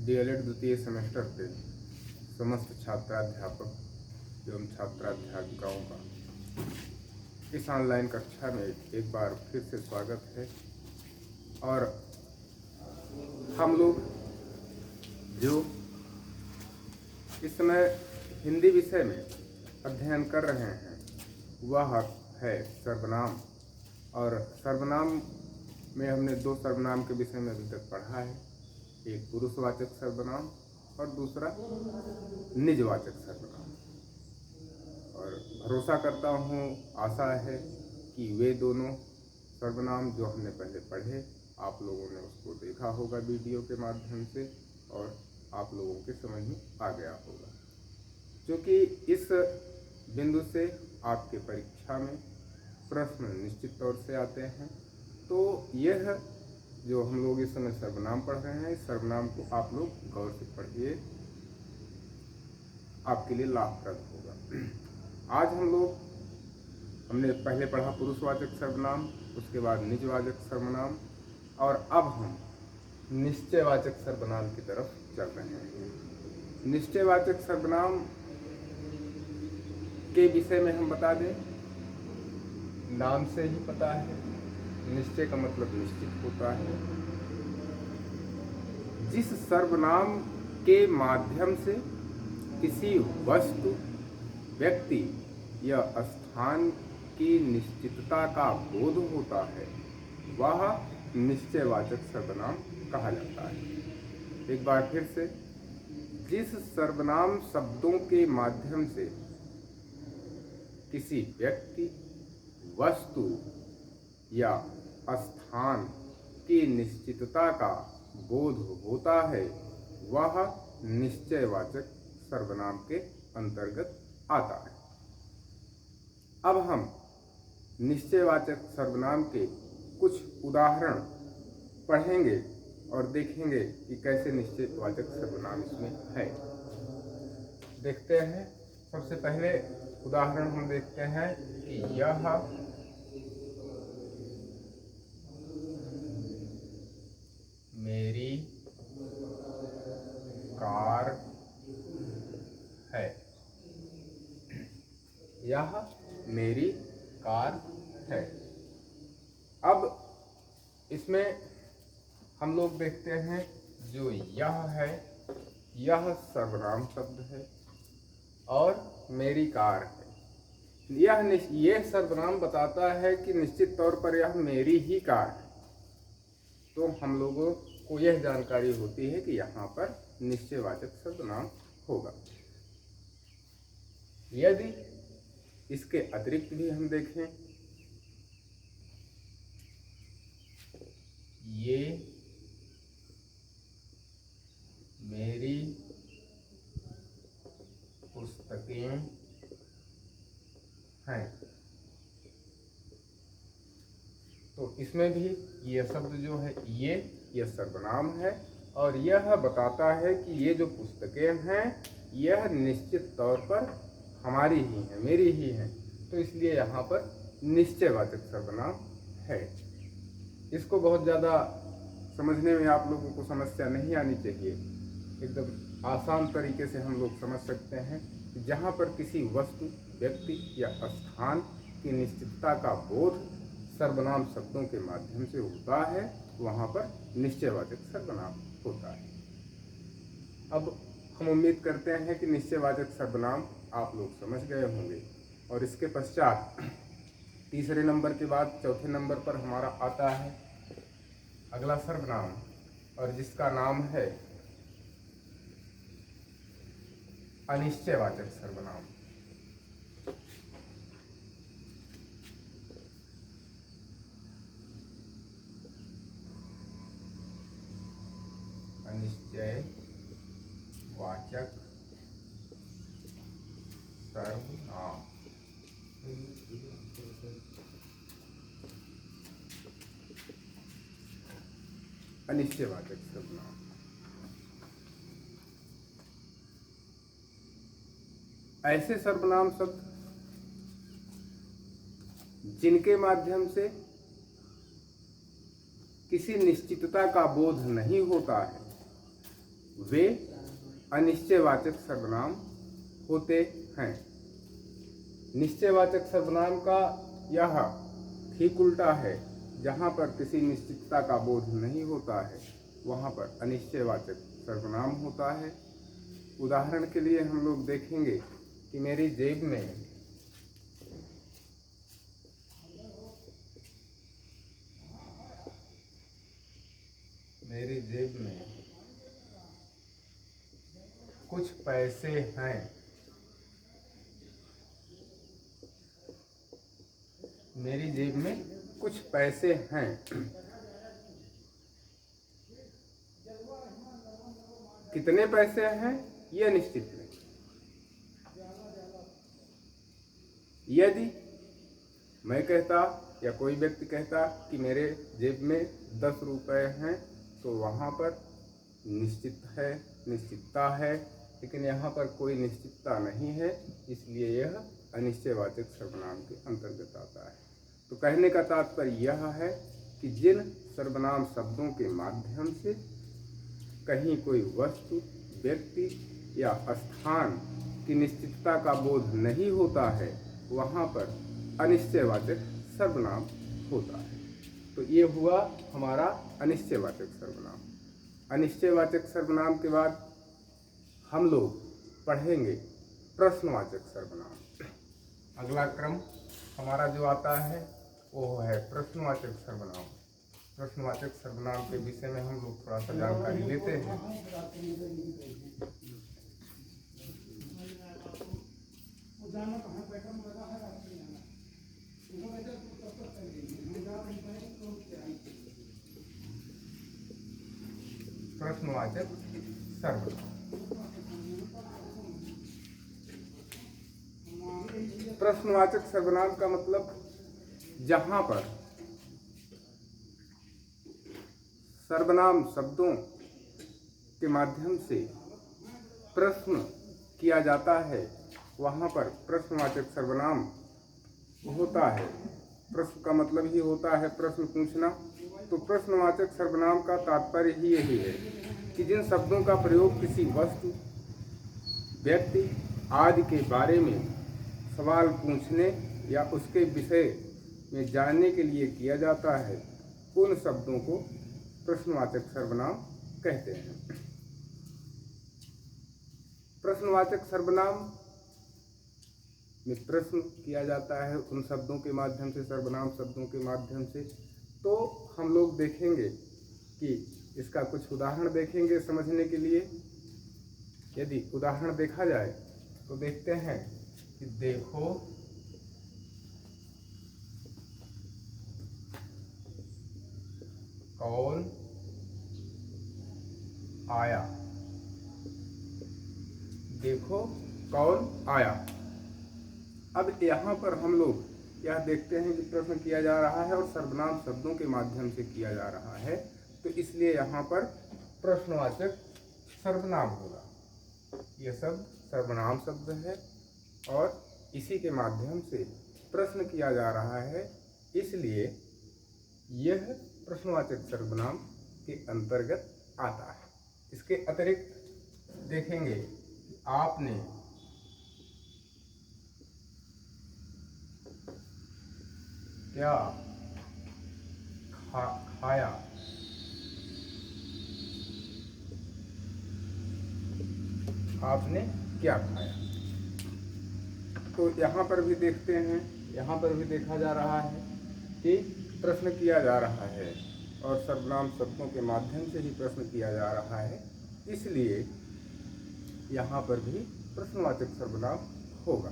DElEd द्वितीय semester के समस्त छात्राध्यापक एवं छात्राध्यापिकाओं का इस ऑनलाइन कक्षा में एक बार फिर से स्वागत है। और हम लोग जो इस समय हिंदी विषय में अध्ययन कर रहे हैं वह है सर्वनाम। और सर्वनाम में हमने दो सर्वनाम के विषय में अभी तक पढ़ा है, एक पुरुषवाचक सर्वनाम और दूसरा निजवाचक सर्वनाम। और भरोसा करता हूँ, आशा है कि वे दोनों सर्वनाम जो हमने पहले पढ़े आप लोगों ने उसको देखा होगा वीडियो के माध्यम से और आप लोगों के समझ में आ गया होगा। क्योंकि इस बिंदु से आपके परीक्षा में प्रश्न निश्चित तौर से आते हैं, तो यह जो हम लोग इस समय सर्वनाम पढ़ रहे हैं, इस सर्वनाम को आप लोग गौर से पढ़िए, आपके लिए लाभप्रद होगा। आज हमने पहले पढ़ा पुरुषवाचक सर्वनाम, उसके बाद निजवाचक सर्वनाम, और अब हम निश्चयवाचक सर्वनाम की तरफ चल रहे हैं। निश्चयवाचक सर्वनाम के विषय में हम बता दें, नाम से ही पता है, निश्चय का मतलब निश्चित होता है। जिस सर्वनाम के माध्यम से किसी वस्तु, व्यक्ति या स्थान की निश्चितता का बोध होता है वह निश्चयवाचक सर्वनाम कहा जाता है। एक बार फिर से, जिस सर्वनाम शब्दों के माध्यम से किसी व्यक्ति, वस्तु या स्थान की निश्चितता का बोध होता है वह निश्चयवाचक सर्वनाम के अंतर्गत आता है। अब हम निश्चयवाचक सर्वनाम के कुछ उदाहरण पढ़ेंगे और देखेंगे कि कैसे निश्चयवाचक सर्वनाम इसमें है। देखते हैं। सबसे पहले उदाहरण हम देखते हैं कि यह मेरी कार है। यह मेरी कार है। अब इसमें हम लोग देखते हैं, जो यह है यह सर्वनाम शब्द है और मेरी कार है। यह सर्वनाम बताता है कि निश्चित तौर पर यह मेरी ही कार है। तो हम लोगों को यह जानकारी होती है कि यहाँ पर निश्चयवाचक सर्वनाम होगा। यदि इसके अतिरिक्त भी हम देखें, ये मेरी पुस्तकें हैं, तो इसमें भी ये शब्द जो है यह सर्वनाम है और यह बताता है कि ये जो पुस्तकें हैं यह निश्चित तौर पर हमारी ही हैं, मेरी ही हैं। तो इसलिए यहाँ पर निश्चयवाचक सर्वनाम है। इसको बहुत ज़्यादा समझने में आप लोगों को समस्या नहीं आनी चाहिए। एकदम आसान तरीके से हम लोग समझ सकते हैं कि जहाँ पर किसी वस्तु, व्यक्ति या स्थान की निश्चितता का बोध सर्वनाम शब्दों के माध्यम से होता है वहाँ पर निश्चयवाचक सर्वनाम होता है। अब हम उम्मीद करते हैं कि निश्चयवाचक सर्वनाम आप लोग समझ गए होंगे। और इसके पश्चात तीसरे नंबर के बाद चौथे नंबर पर हमारा आता है अगला सर्वनाम, और जिसका नाम है अनिश्चयवाचक सर्वनाम। अनिश्चयवाचक सर्वनाम। अनिश्चयवाचक सर्वनाम ऐसे सर्वनाम शब्द जिनके माध्यम से किसी निश्चितता का बोध नहीं होता है वे अनिश्चयवाचक सर्वनाम होते हैं। निश्चयवाचक सर्वनाम का यह ठीक उल्टा है। जहाँ पर किसी निश्चितता का बोध नहीं होता है वहाँ पर अनिश्चयवाचक सर्वनाम होता है। उदाहरण के लिए हम लोग देखेंगे कि मेरी जेब में कुछ पैसे हैं। मेरी जेब में कुछ पैसे हैं। कितने पैसे हैं यह निश्चित नहीं। यदि मैं कहता या कोई व्यक्ति कहता कि मेरे जेब में 10 रुपए हैं तो वहाँ पर निश्चितता है, लेकिन यहाँ पर कोई निश्चितता नहीं है, इसलिए यह अनिश्चयवाचक सर्वनाम के अंतर्गत आता है। तो कहने का तात्पर्य यह है कि जिन सर्वनाम शब्दों के माध्यम से कहीं कोई वस्तु, व्यक्ति या स्थान की निश्चितता का बोध नहीं होता है वहाँ पर अनिश्चयवाचक सर्वनाम होता है। तो ये हुआ हमारा अनिश्चयवाचक सर्वनाम। अनिश्चयवाचक सर्वनाम के बाद हम लोग पढ़ेंगे प्रश्नवाचक सर्वनाम। अगला क्रम हमारा जो आता है वो है प्रश्नवाचक सर्वनाम। प्रश्नवाचक सर्वनाम के विषय में हम लोग थोड़ा सा जानकारी लेते हैं। प्रश्नवाचक सर्वनाम। प्रश्नवाचक सर्वनाम का मतलब जहां पर सर्वनाम शब्दों के माध्यम से प्रश्न किया जाता है वहाँ पर प्रश्नवाचक सर्वनाम होता है। प्रश्न का मतलब ही होता है प्रश्न पूछना। तो प्रश्नवाचक सर्वनाम का तात्पर्य ही यही है कि जिन शब्दों का प्रयोग किसी वस्तु, व्यक्ति आदि के बारे में सवाल पूछने या उसके विषय में जानने के लिए किया जाता है उन शब्दों को प्रश्नवाचक सर्वनाम कहते हैं। प्रश्नवाचक सर्वनाम में प्रश्न किया जाता है उन शब्दों के माध्यम से, सर्वनाम शब्दों के माध्यम से। तो हम लोग देखेंगे कि इसका कुछ उदाहरण देखेंगे समझने के लिए। यदि उदाहरण देखा जाए तो देखते हैं कि देखो कौन आया। देखो कौन आया। अब यहाँ पर हम लोग यह देखते हैं कि प्रश्न किया जा रहा है और सर्वनाम शब्दों के माध्यम से किया जा रहा है, तो इसलिए यहाँ पर प्रश्नवाचक सर्वनाम होगा। यह शब्द सर्वनाम शब्द है और इसी के माध्यम से प्रश्न किया जा रहा है, इसलिए यह प्रश्नवाचक सर्वनाम के अंतर्गत आता है। इसके अतिरिक्त देखेंगे आपने क्या खाया। आपने क्या खाया। तो यहाँ पर भी देखते हैं, यहाँ पर भी देखा जा रहा है कि प्रश्न किया जा रहा है और सर्वनाम शब्दों के माध्यम से ही प्रश्न किया जा रहा है, इसलिए यहाँ पर भी प्रश्नवाचक सर्वनाम होगा।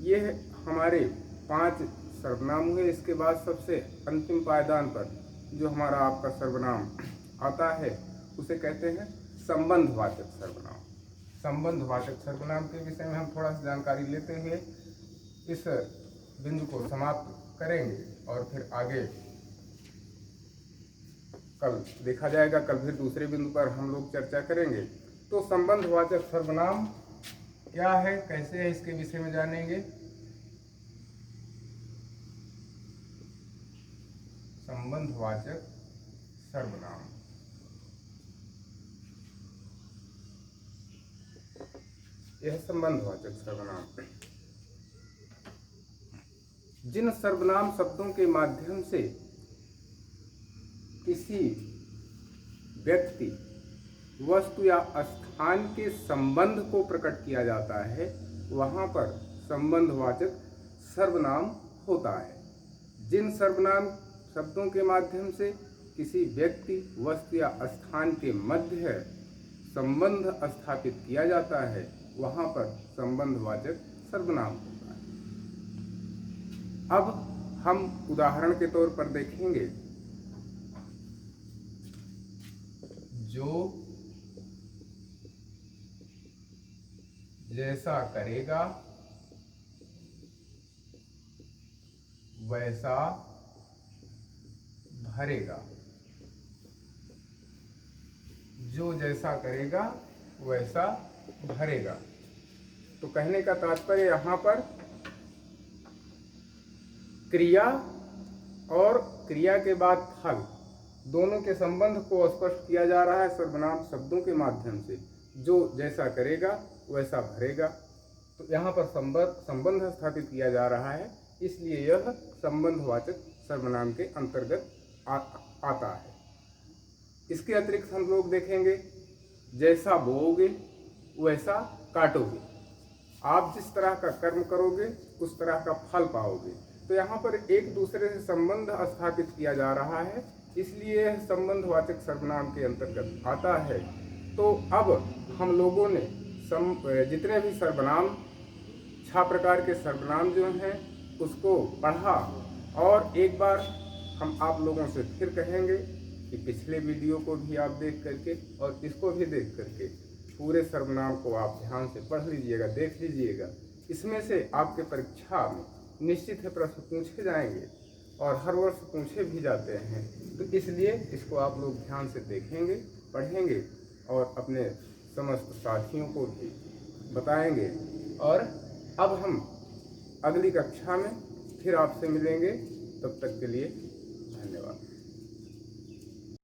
ये हमारे 5 सर्वनाम हुए। इसके बाद सबसे अंतिम पायदान पर जो हमारा आपका सर्वनाम आता है उसे कहते हैं संबंधवाचक सर्वनाम। संबंधवाचक सर्वनाम के विषय में हम थोड़ा सा जानकारी लेते हुए इस बिंदु को समाप्त करेंगे और फिर आगे कल देखा जाएगा। कल फिर दूसरे बिंदु पर हम लोग चर्चा करेंगे। तो संबंधवाचक सर्वनाम क्या है, कैसे है, इसके विषय में जानेंगे। संबंधवाचक सर्वनाम यह संबंधवाचक सर्वनाम। जिन सर्वनाम शब्दों के माध्यम से किसी व्यक्ति, वस्तु या स्थान के संबंध को प्रकट किया जाता है, वहाँ पर संबंधवाचक सर्वनाम होता है। जिन सर्वनाम शब्दों के माध्यम से किसी व्यक्ति, वस्तु या स्थान के मध्य संबंध स्थापित किया जाता है, वहाँ पर संबंधवाचक सर्वनाम होता है। अब हम उदाहरण के तौर पर देखेंगे, जो जैसा करेगा वैसा भरेगा। जो जैसा करेगा वैसा भरेगा। तो कहने का तात्पर्य यहाँ पर क्रिया और क्रिया के बाद फल दोनों के संबंध को स्पष्ट किया जा रहा है सर्वनाम शब्दों के माध्यम से। जो जैसा करेगा वैसा भरेगा, तो यहाँ पर संबंध स्थापित किया जा रहा है, इसलिए यह संबंधवाचक सर्वनाम के अंतर्गत आता है। इसके अतिरिक्त हम लोग देखेंगे, जैसा बोओगे वैसा काटोगे। आप जिस तरह का कर्म करोगे उस तरह का फल पाओगे। तो यहाँ पर एक दूसरे से संबंध स्थापित किया जा रहा है, इसलिए यह संबंधवाचक सर्वनाम के अंतर्गत आता है। तो अब हम लोगों ने जितने भी सर्वनाम, 6 प्रकार के सर्वनाम जो हैं उसको पढ़ा, और एक बार हम आप लोगों से फिर कहेंगे कि पिछले वीडियो को भी आप देख करके और इसको भी देख करके पूरे सर्वनाम को आप ध्यान से पढ़ लीजिएगा, देख लीजिएगा। इसमें से आपके परीक्षा में निश्चित है प्रश्न पूछे जाएंगे और हर वर्ष पूछे भी जाते हैं। तो इसलिए इसको आप लोग ध्यान से देखेंगे, पढ़ेंगे और अपने समस्त साथियों को भी बताएंगे। और अब हम अगली कक्षा में फिर आपसे मिलेंगे, तब तक के लिए